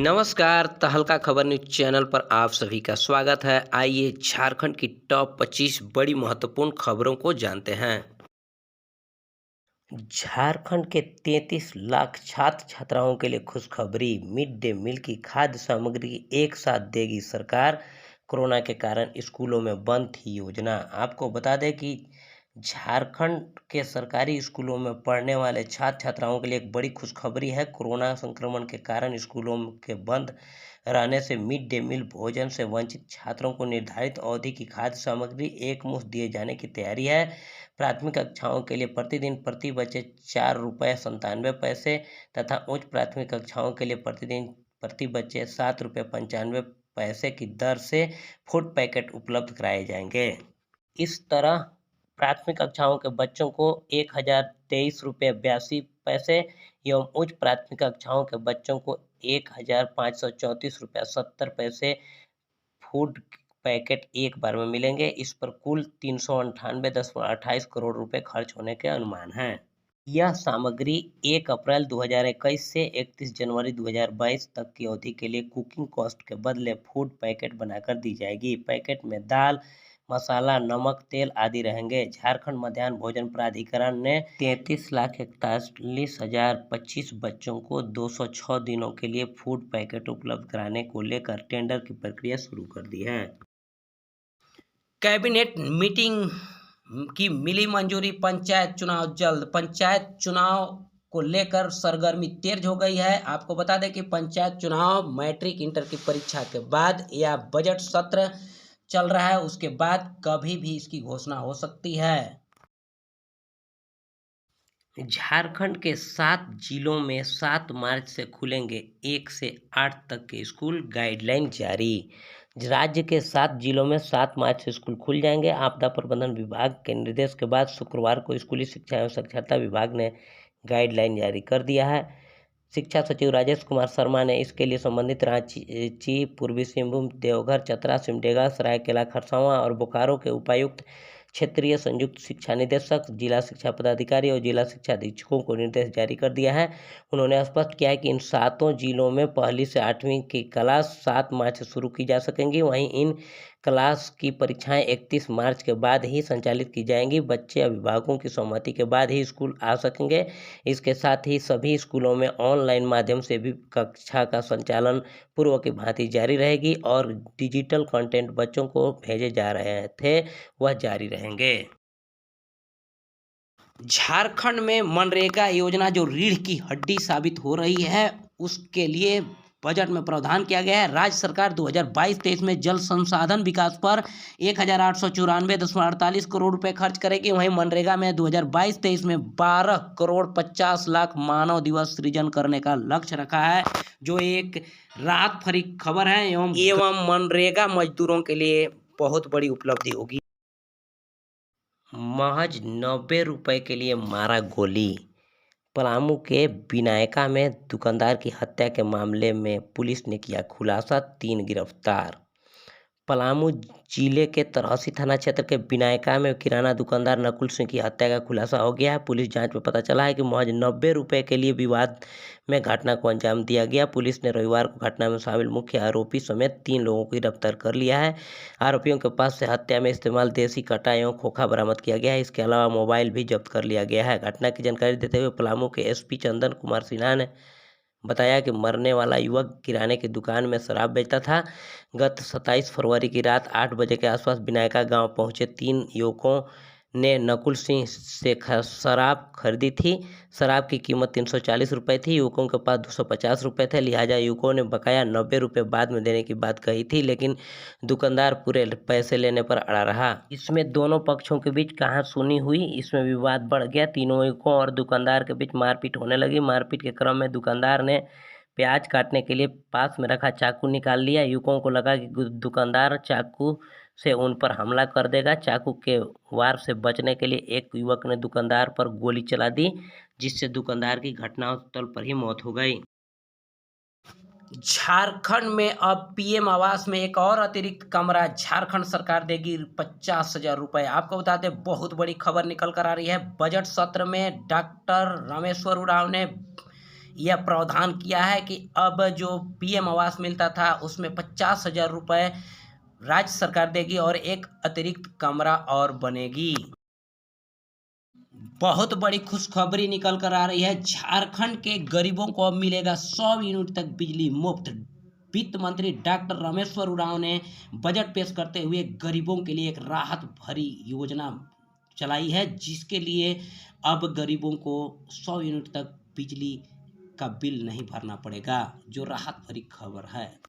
नमस्कार, तहलका खबर न्यूज़ चैनल पर आप सभी का स्वागत है। आइए झारखंड की टॉप 25 बड़ी महत्वपूर्ण खबरों को जानते हैं। झारखंड के 33 लाख छात्र छात्राओं के लिए खुशखबरी। मिड डे मील की खाद्य सामग्री एक साथ देगी सरकार। कोरोना के कारण स्कूलों में बंद थी योजना। आपको बता दें कि झारखंड के सरकारी स्कूलों में पढ़ने वाले छात्र छात्राओं के लिए एक बड़ी खुशखबरी है। कोरोना संक्रमण के कारण स्कूलों के बंद रहने से मिड डे मील भोजन से वंचित छात्रों को निर्धारित अवधि की खाद्य सामग्री एक मुश्त दिए जाने की तैयारी है। प्राथमिक कक्षाओं के लिए प्रतिदिन प्रति बच्चे 4 रुपये 97 पैसे तथा उच्च प्राथमिक कक्षाओं के लिए प्रतिदिन प्रति बच्चे 7 रुपये 95 पैसे की दर से फूड पैकेट उपलब्ध कराए जाएंगे। इस तरह प्राथमिक कक्षाओं के बच्चों को 1023 रुपये 82 पैसे एवं उच्च प्राथमिक कक्षाओं के बच्चों को 1534 रुपये 70 पैसे फूड पैकेट एक बार में मिलेंगे। इस पर कुल 398.28 करोड़ रुपए खर्च होने के अनुमान हैं। यह सामग्री 1 अप्रैल 2021 से 31 जनवरी 2022 तक की अवधि के लिए कुकिंग कॉस्ट के बदले फूड पैकेट बनाकर दी जाएगी। पैकेट में दाल, मसाला, नमक, तेल आदि रहेंगे। झारखंड मध्याह्न भोजन प्राधिकरण ने 33,41,025 बच्चों को 206 दिनों के लिए फूड पैकेट उपलब्ध कराने को लेकर टेंडर की प्रक्रिया शुरू कर दी है। कैबिनेट मीटिंग की मिली मंजूरी। पंचायत चुनाव जल्द। पंचायत चुनाव को लेकर सरगर्मी तेज हो गई है। आपको बता दें कि पंचायत चुनाव मैट्रिक इंटर की परीक्षा के बाद या बजट सत्र चल रहा है उसके बाद कभी भी इसकी घोषणा हो सकती है। झारखंड के 7 जिलों में 7 मार्च से खुलेंगे 1 से 8 तक के स्कूल। गाइडलाइन जारी। राज्य के 7 जिलों में 7 मार्च से स्कूल खुल जाएंगे। आपदा प्रबंधन विभाग के निर्देश के बाद शुक्रवार को स्कूली शिक्षा एवं साक्षरता विभाग ने गाइडलाइन जारी कर दिया है। शिक्षा सचिव राजेश कुमार शर्मा ने इसके लिए संबंधित रांची, पूर्वी सिंहभूम, देवघर, चतरा, सिमडेगा, सरायकेला खरसावां और बोकारो के उपायुक्त, क्षेत्रीय संयुक्त शिक्षा निदेशक, जिला शिक्षा पदाधिकारी और जिला शिक्षा अधीक्षकों को निर्देश जारी कर दिया है। उन्होंने स्पष्ट किया है कि इन 7 जिलों में 1ली से 8वीं की क्लास 7 मार्च से शुरू की जा सकेंगी। वहीं इन क्लास की परीक्षाएं 31 मार्च के बाद ही संचालित की जाएंगी। बच्चे अभिभावकों की सहमति के बाद ही स्कूल आ सकेंगे। इसके साथ ही सभी स्कूलों में ऑनलाइन माध्यम से भी कक्षा का संचालन पूर्व की भांति जारी रहेगी और डिजिटल कंटेंट बच्चों को भेजे जा रहे थे वह जारी रहेंगे। झारखंड में मनरेगा योजना जो रीढ़ की हड्डी साबित हो रही है उसके लिए बजट में प्रावधान किया गया है। राज्य सरकार 2022-23 में जल संसाधन विकास पर 1894.48 करोड़ रुपए खर्च करेगी। वहीं मनरेगा में 2022-23 में 12 करोड़ 50 लाख मानव दिवस सृजन करने का लक्ष्य रखा है, जो एक राहत भरी खबर है एवं मनरेगा मजदूरों के लिए बहुत बड़ी उपलब्धि होगी। महज 90 रुपए के लिए मारा गोली। पलामू के विनायका में दुकानदार की हत्या के मामले में पुलिस ने किया खुलासा, 3 गिरफ्तार। पलामू जिले के तरहसी थाना क्षेत्र के विनायका में किराना दुकानदार नकुल सिंह की हत्या का खुलासा हो गया है। पुलिस जांच में पता चला है कि महज 90 रुपए के लिए विवाद में घटना को अंजाम दिया गया। पुलिस ने रविवार को घटना में शामिल मुख्य आरोपी समेत 3 लोगों को गिरफ्तार कर लिया है। आरोपियों के पास से हत्या में इस्तेमाल देसी कट्टा एवं खोखा बरामद किया गया है। इसके अलावा मोबाइल भी जब्त कर लिया गया है। घटना की जानकारी देते हुए पलामू के एसपी चंदन कुमार सिन्हा ने बताया कि मरने वाला युवक किराने की दुकान में शराब बेचता था। गत 27 फरवरी की रात 8 बजे के आसपास विनायका गांव पहुंचे 3 युवकों ने नकुल सिंह से शराब खरीदी थी। शराब की कीमत 340 रुपये थी। युवकों के पास 250 रुपये थे, लिहाजा युवकों ने बकाया 90 रुपये बाद में देने की बात कही थी, लेकिन दुकानदार पूरे पैसे लेने पर अड़ा रहा। इसमें दोनों पक्षों के बीच कहासुनी हुई। इसमें विवाद बढ़ गया। तीनों युवकों और दुकानदार के बीच मारपीट होने लगी। मारपीट के क्रम में दुकानदार ने प्याज काटने के लिए पास में रखा चाकू निकाल लिया। युवकों को लगा कि दुकानदार चाकू से उन पर हमला कर देगा। चाकू के वार से बचने के लिए एक युवक ने दुकानदार पर गोली चला दी, जिससे दुकानदार की घटनास्थल पर ही मौत हो गई। झारखंड में अब पीएम आवास में एक और अतिरिक्त कमरा झारखंड सरकार देगी 50,000 रुपये। आपको बता दें, बहुत बड़ी खबर निकल कर आ रही है। बजट सत्र में डॉक्टर रामेश्वर उरांव ने यह प्रावधान किया है कि अब जो पीएम आवास मिलता था उसमें 50,000 रुपये राज्य सरकार देगी और एक अतिरिक्त कमरा और बनेगी। बहुत बड़ी खुशखबरी निकल कर आ रही है। झारखंड के गरीबों को अब मिलेगा 100 यूनिट तक बिजली मुफ्त। वित्त मंत्री डॉक्टर रामेश्वर उरांव ने बजट पेश करते हुए गरीबों के लिए एक राहत भरी योजना चलाई है, जिसके लिए अब गरीबों को 100 यूनिट तक बिजली का बिल नहीं भरना पड़ेगा, जो राहत भरी खबर है।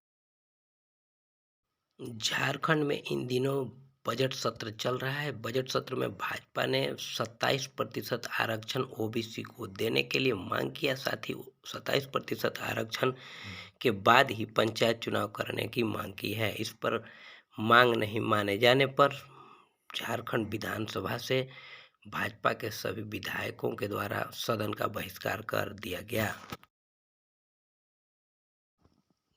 झारखंड में इन दिनों बजट सत्र चल रहा है। बजट सत्र में भाजपा ने 27% आरक्षण ओबीसी को देने के लिए मांग किया। साथ ही 27% आरक्षण के बाद ही पंचायत चुनाव करने की मांग की है। इस पर मांग नहीं माने जाने पर झारखंड विधानसभा से भाजपा के सभी विधायकों के द्वारा सदन का बहिष्कार कर दिया गया।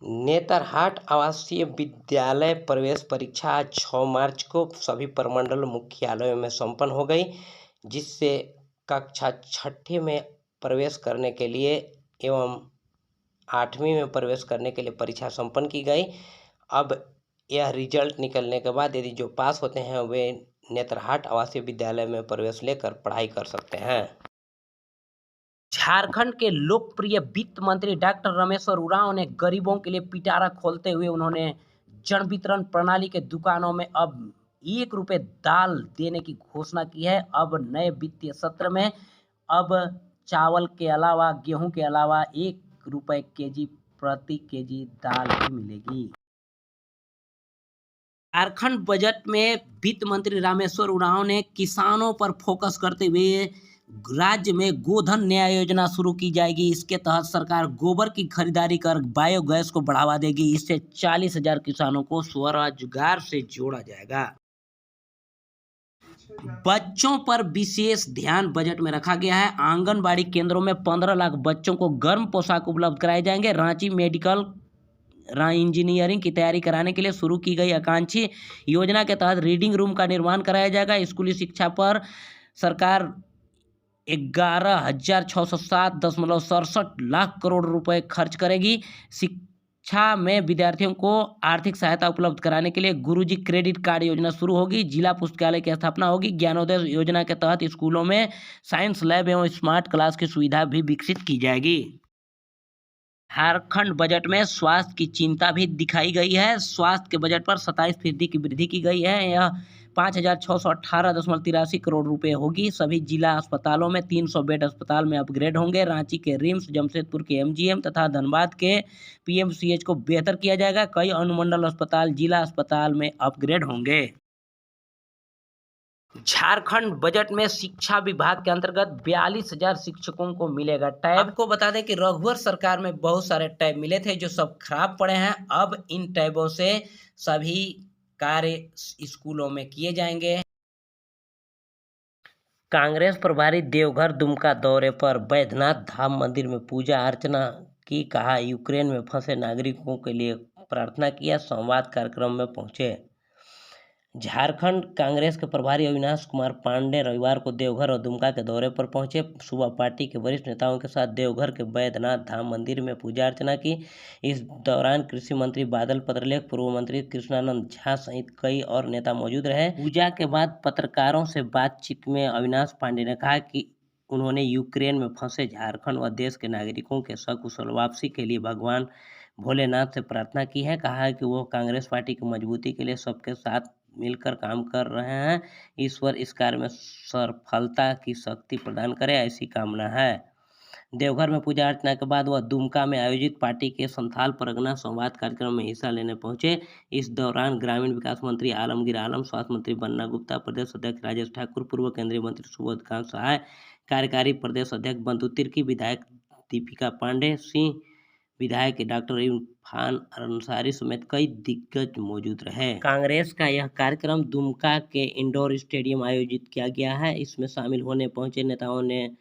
नेतरहाट आवासीय विद्यालय प्रवेश परीक्षा आज 6 मार्च को सभी प्रमंडल मुख्यालयों में संपन्न हो गई, जिससे कक्षा 6 में प्रवेश करने के लिए एवं 8वीं में प्रवेश करने के लिए परीक्षा संपन्न की गई। अब यह रिजल्ट निकलने के बाद यदि जो पास होते हैं वे नेतरहाट आवासीय विद्यालय में प्रवेश लेकर पढ़ाई कर सकते हैं। झारखंड के लोकप्रिय वित्त मंत्री डॉक्टर रामेश्वर उरांव ने गरीबों के लिए पिटारा खोलते हुए उन्होंने जन वितरण प्रणाली के दुकानों में अब 1 रुपये दाल देने की घोषणा की है। अब नए वित्तीय सत्र में अब चावल के अलावा, गेहूं के अलावा 1 रुपये केजी प्रति केजी दाल भी मिलेगी। झारखंड बजट में वित्त मंत्री रामेश्वर उरांव ने किसानों पर फोकस करते हुए राज्य में गोधन न्याय योजना शुरू की जाएगी। इसके तहत सरकार गोबर की खरीदारी कर बायोगैस को बढ़ावा देगी। इससे 40,000 किसानों को स्वरोजगार से जोड़ा जाएगा। बच्चों पर विशेष ध्यान बजट में रखा गया है। आंगनबाड़ी केंद्रों में 15 लाख बच्चों को गर्म पोशाक उपलब्ध कराए जाएंगे। रांची मेडिकल इंजीनियरिंग की तैयारी कराने के लिए शुरू की गई आकांक्षी योजना के तहत रीडिंग रूम का निर्माण कराया जाएगा। स्कूली शिक्षा पर सरकार 11,607.67 लाख करोड़ रुपए खर्च करेगी। शिक्षा में विद्यार्थियों को आर्थिक सहायता उपलब्ध कराने के लिए गुरुजी क्रेडिट कार्ड योजना शुरू होगी। जिला पुस्तकालय की स्थापना होगी। ज्ञानोदय योजना के तहत स्कूलों में साइंस लैब एवं स्मार्ट क्लास की सुविधा भी विकसित की जाएगी। झारखंड बजट में स्वास्थ्य की चिंता भी दिखाई गई है। स्वास्थ्य के बजट पर 27% की वृद्धि की गई है। यह 5,618.83 करोड़ रुपए होगी। सभी जिला अस्पतालों में 300 बेड अस्पताल में अपग्रेड होंगे। रांची के रिम्स, जमशेदपुर के एमजीएम तथा धनबाद के पीएमसीएच को बेहतर किया जाएगा। कई अनुमंडल अस्पताल जिला अस्पताल में अपग्रेड होंगे। झारखंड बजट में शिक्षा विभाग के अंतर्गत 42,000 शिक्षकों को मिलेगा टैब। आपको बता दें कि रघुवर सरकार में बहुत सारे टैब मिले थे जो सब खराब पड़े हैं। अब इन टैबों से सभी कार्य स्कूलों में किए जाएंगे। कांग्रेस प्रभारी देवघर दुमका दौरे पर बैद्यनाथ धाम मंदिर में पूजा अर्चना की। कहा, यूक्रेन में फंसे नागरिकों के लिए प्रार्थना किया। संवाद कार्यक्रम में पहुंचे। झारखंड कांग्रेस के प्रभारी अविनाश कुमार पांडे रविवार को देवघर और दुमका के दौरे पर पहुंचे। सुबह पार्टी के वरिष्ठ नेताओं के साथ देवघर के बैद्यनाथ धाम मंदिर में पूजा अर्चना की। इस दौरान कृषि मंत्री बादल पत्रलेख, पूर्व मंत्री कृष्णानंद झा सहित कई और नेता मौजूद रहे। पूजा के बाद पत्रकारों से बातचीत में अविनाश पांडे ने कहा कि उन्होंने यूक्रेन में फंसे झारखंड व देश के नागरिकों के सकुशल वापसी के लिए भगवान भोलेनाथ से प्रार्थना की है। कहा है कि वो कांग्रेस पार्टी की मजबूती के लिए सबके साथ मिलकर काम कर रहे हैं। ईश्वर इस कार्य में सफलता की शक्ति प्रदान करे, ऐसी कामना है। देवघर में पूजा अर्चना के बाद वह दुमका में आयोजित पार्टी के संथाल परगना संवाद कार्यक्रम में हिस्सा लेने पहुंचे। इस दौरान ग्रामीण विकास मंत्री आलमगीर आलम, स्वास्थ्य मंत्री बन्ना गुप्ता, प्रदेश अध्यक्ष राजेश ठाकुर, पूर्व केंद्रीय मंत्री सुबोधकांत सहाय, कार्यकारी प्रदेश अध्यक्ष बंधु तिर्की, विधायक दीपिका पांडे सिंह, विधायक डॉक्टर इरफान अंसारी समेत कई दिग्गज मौजूद रहे। कांग्रेस का यह कार्यक्रम दुमका के इंडोर स्टेडियम आयोजित किया गया है। इसमें शामिल होने पहुंचे नेताओं ने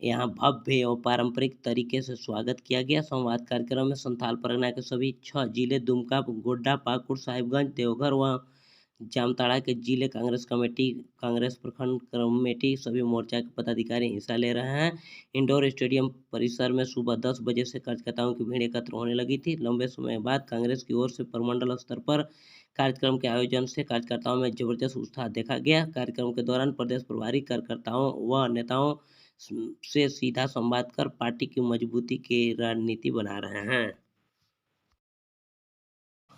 यहां भव्य और पारंपरिक तरीके से स्वागत किया गया। संवाद कार्यक्रम में संथाल परगना के सभी 6 जिले दुमका, गोड्डा, पाकुड़, साहिबगंज, देवघर व जामताड़ा के जिले कांग्रेस कमेटी, कांग्रेस प्रखंड कमेटी, सभी मोर्चा के पदाधिकारी हिस्सा ले रहे हैं। इंडोर स्टेडियम परिसर में सुबह 10 बजे से कार्यकर्ताओं की भीड़ एकत्र होने लगी थी। लंबे समय बाद कांग्रेस की ओर से प्रमंडल स्तर पर कार्यक्रम के आयोजन से कार्यकर्ताओं में जबरदस्त उत्साह देखा गया। कार्यक्रम के दौरान प्रदेश प्रभारी कार्यकर्ताओं व नेताओं से सीधा संवाद कर पार्टी की मजबूती की रणनीति बना रहे हैं।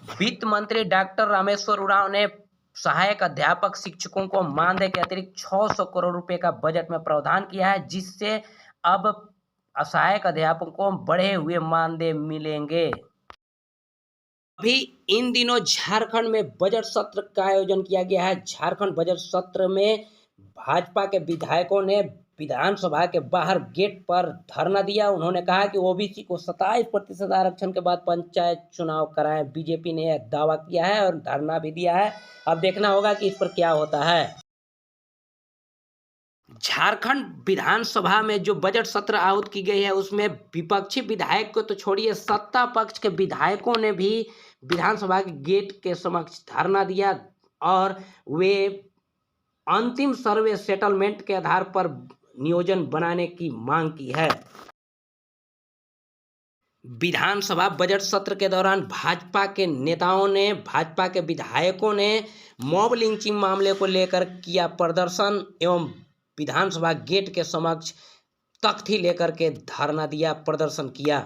वित्त मंत्री डॉक्टर रामेश्वर उरांव ने सहायक अध्यापक शिक्षकों को मानदेय के अतिरिक्त 600 करोड़ रुपए का बजट में प्रावधान किया है, जिससे अब सहायक अध्यापकों को बढ़े हुए मानदेय मिलेंगे। अभी इन दिनों झारखंड में बजट सत्र का आयोजन किया गया है। झारखंड बजट सत्र में भाजपा के विधायकों ने विधानसभा के बाहर गेट पर धरना दिया। उन्होंने कहा कि ओबीसी को 27% आरक्षण के बाद पंचायत चुनाव कराएं। बीजेपी ने यह दावा किया है और धरना भी दिया है। अब देखना होगा कि इस पर क्या होता है। झारखंड विधानसभा में जो बजट सत्र आहूत की गई है, उसमें विपक्षी विधायक को तो छोड़िए, सत्ता पक्ष के विधायकों ने भी विधानसभा के गेट के समक्ष धरना दिया और वे अंतिम सर्वे सेटलमेंट के आधार पर नियोजन बनाने की मांग की है। विधानसभा बजट सत्र के दौरान भाजपा के नेताओं ने, भाजपा के विधायकों ने मॉब लिंचिंग मामले को लेकर किया प्रदर्शन एवं विधानसभा गेट के समक्ष तख्ती लेकर के धरना दिया, प्रदर्शन किया।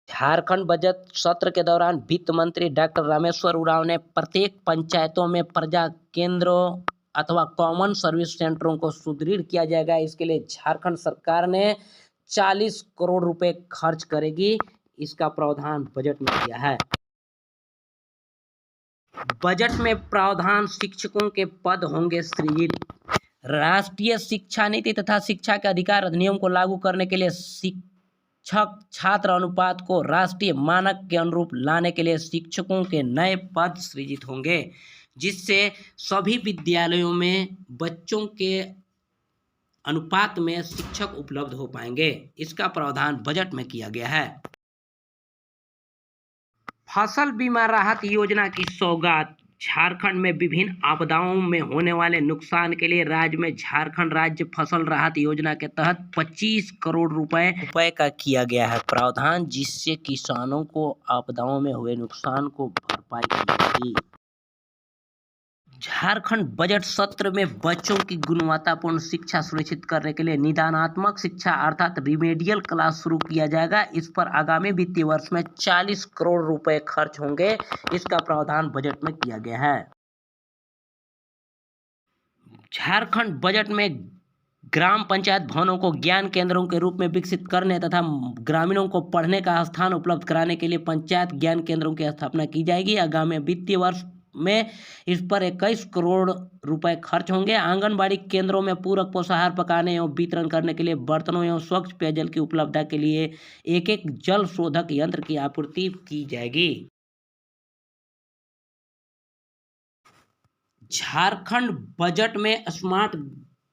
झारखंड बजट सत्र के दौरान वित्त मंत्री डॉक्टर रामेश्वर उरांव ने प्रत्येक पंचायतों में प्रजा केंद्रों अथवा कॉमन सर्विस सेंटरों को सुदृढ़ किया जाएगा। इसके लिए झारखंड सरकार ने 40 करोड़ रुपए खर्च करेगी। इसका प्रावधान बजट में किया है। बजट में प्रावधान शिक्षकों के पद होंगे सृजित। राष्ट्रीय शिक्षा नीति तथा शिक्षा के अधिकार अधिनियम को लागू करने के लिए शिक्षक छात्र अनुपात को राष्ट्रीय मानक के अनुरूप लाने के लिए शिक्षकों के नए पद सृजित होंगे, जिससे सभी विद्यालयों में बच्चों के अनुपात में शिक्षक उपलब्ध हो पाएंगे। इसका प्रावधान बजट में किया गया है। फसल बीमा राहत योजना की सौगात। झारखंड में विभिन्न आपदाओं में होने वाले नुकसान के लिए राज्य में झारखंड राज्य फसल राहत योजना के तहत 25 करोड़ रुपए का किया गया है प्रावधान, जिससे किसानों को आपदाओं में हुए नुकसान को भरपाई मिलेगी। झारखंड बजट सत्र में बच्चों की गुणवत्तापूर्ण शिक्षा सुनिश्चित करने के लिए निदानात्मक शिक्षा अर्थात रिमेडियल क्लास शुरू किया जाएगा। इस पर आगामी वित्तीय वर्ष में 40 करोड़ रुपए खर्च होंगे। इसका प्रावधान बजट में किया गया है। झारखंड बजट में ग्राम पंचायत भवनों को ज्ञान केंद्रों के रूप में विकसित करने तथा ग्रामीणों को पढ़ने का स्थान उपलब्ध कराने के लिए पंचायत ज्ञान केंद्रों की स्थापना की जाएगी। आगामी वित्तीय वर्ष में इस पर 21 करोड़ रुपए खर्च होंगे। आंगनबाड़ी केंद्रों में पूरक पोषाहार पकाने एवं वितरण करने के लिए बर्तनों एवं स्वच्छ पेयजल की उपलब्धता के लिए एक जल शोधक यंत्र की आपूर्ति की जाएगी। झारखंड बजट में स्मार्ट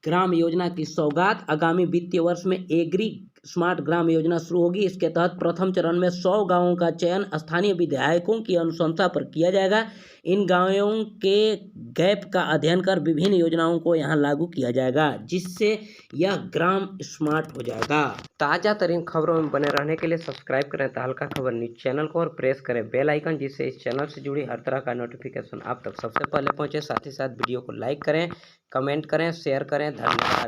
ग्राम योजना की सौगात। आगामी वित्तीय वर्ष में एग्री स्मार्ट ग्राम योजना शुरू होगी। इसके तहत प्रथम चरण में 100 गांवों का चयन स्थानीय विधायकों की अनुशंसा पर किया जाएगा। इन गांवों के गैप का अध्ययन कर विभिन्न योजनाओं को यहां लागू किया जाएगा, जिससे यह ग्राम स्मार्ट हो जाएगा। ताजा तरीन खबरों में बने रहने के लिए सब्सक्राइब करें तहलका खबर न्यूज चैनल को और प्रेस करें बेल आइकन, जिससे इस चैनल से जुड़ी हर तरह का नोटिफिकेशन आप तक सबसे पहले पहुंचे। साथ ही साथ वीडियो को लाइक करें, कमेंट करें, शेयर करें। धन्यवाद।